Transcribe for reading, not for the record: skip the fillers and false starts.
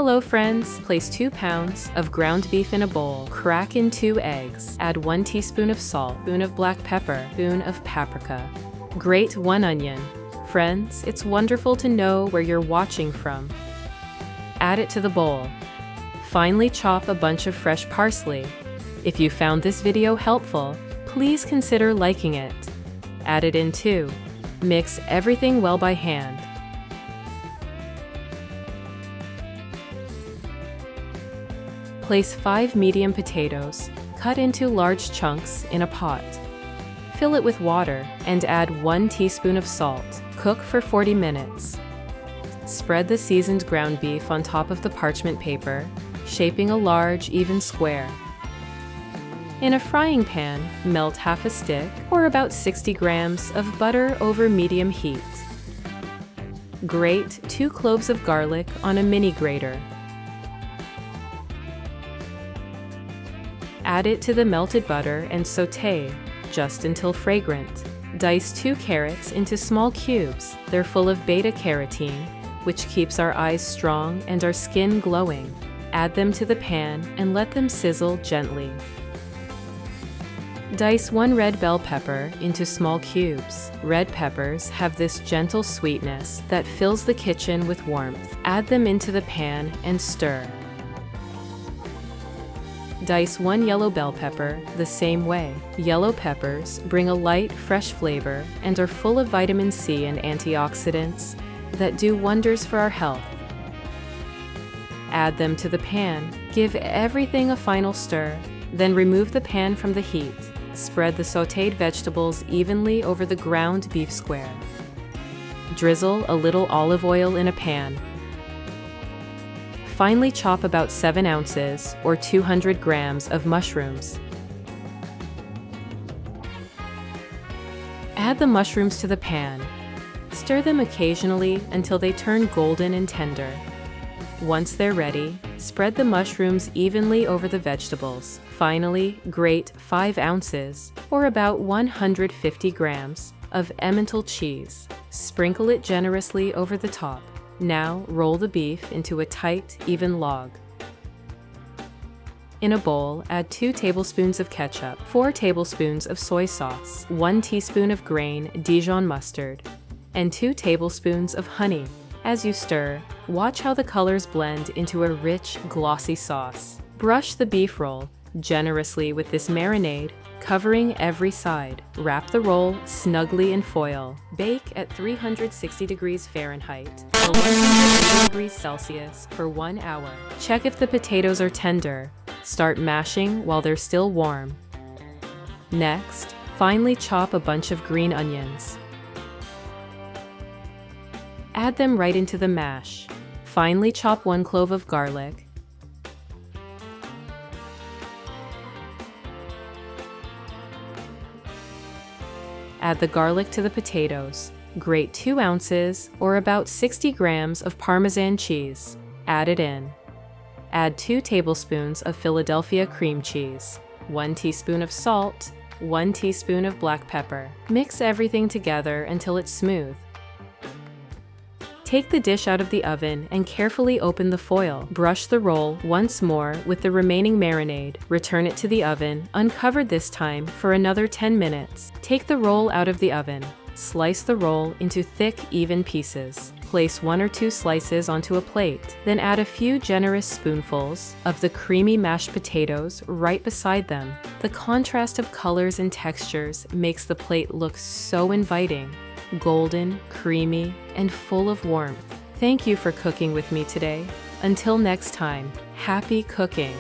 Hello friends, place 2 pounds of ground beef in a bowl, crack in 2 eggs, add 1 teaspoon of salt, spoon of black pepper, spoon of paprika. Grate 1 onion. Friends, it's wonderful to know where you're watching from. Add it to the bowl. Finally chop a bunch of fresh parsley. If you found this video helpful, please consider liking it. Add it in too. Mix everything well by hand. Place 5 medium potatoes, cut into large chunks, in a pot. Fill it with water and add 1 teaspoon of salt. Cook for 40 minutes. Spread the seasoned ground beef on top of the parchment paper, shaping a large, even square. In a frying pan, melt half a stick, or about 60 grams, of butter over medium heat. Grate 2 cloves of garlic on a mini grater. Add it to the melted butter and sauté just until fragrant. Dice 2 carrots into small cubes. They're full of beta-carotene, which keeps our eyes strong and our skin glowing. Add them to the pan and let them sizzle gently. Dice 1 red bell pepper into small cubes. Red peppers have this gentle sweetness that fills the kitchen with warmth. Add them into the pan and stir. Dice 1 yellow bell pepper the same way. Yellow peppers bring a light, fresh flavor and are full of vitamin C and antioxidants that do wonders for our health. Add them to the pan. Give everything a final stir, then remove the pan from the heat. Spread the sautéed vegetables evenly over the ground beef square. Drizzle a little olive oil in a pan. Finely chop about 7 ounces or 200 grams of mushrooms. Add the mushrooms to the pan. Stir them occasionally until they turn golden and tender. Once they're ready, spread the mushrooms evenly over the vegetables. Finally, grate 5 ounces or about 150 grams of Emmental cheese. Sprinkle it generously over the top. Now roll the beef into a tight, even log. In a bowl, add 2 tablespoons of ketchup, 4 tablespoons of soy sauce, 1 teaspoon of grain Dijon mustard, and 2 tablespoons of honey. As you stir, watch how the colors blend into a rich, glossy sauce. Brush the beef roll generously with this marinade, covering every side. Wrap the roll snugly in foil. Bake at 360 degrees Fahrenheit to 100 degrees Celsius for 1 hour. Check if the potatoes are tender. Start mashing while they're still warm. Next, finely chop a bunch of green onions. Add them right into the mash. Finely chop 1 clove of garlic. Add the garlic to the potatoes. Grate 2 ounces or about 60 grams of Parmesan cheese. Add it in. Add 2 tablespoons of Philadelphia cream cheese, 1 teaspoon of salt, 1 teaspoon of black pepper. Mix everything together until it's smooth. Take the dish out of the oven and carefully open the foil. Brush the roll once more with the remaining marinade. Return it to the oven, uncovered this time, for another 10 minutes. Take the roll out of the oven. Slice the roll into thick, even pieces. Place 1 or 2 slices onto a plate. Then add a few generous spoonfuls of the creamy mashed potatoes right beside them. The contrast of colors and textures makes the plate look so inviting. Golden, creamy, and full of warmth. Thank you for cooking with me today. Until next time, happy cooking!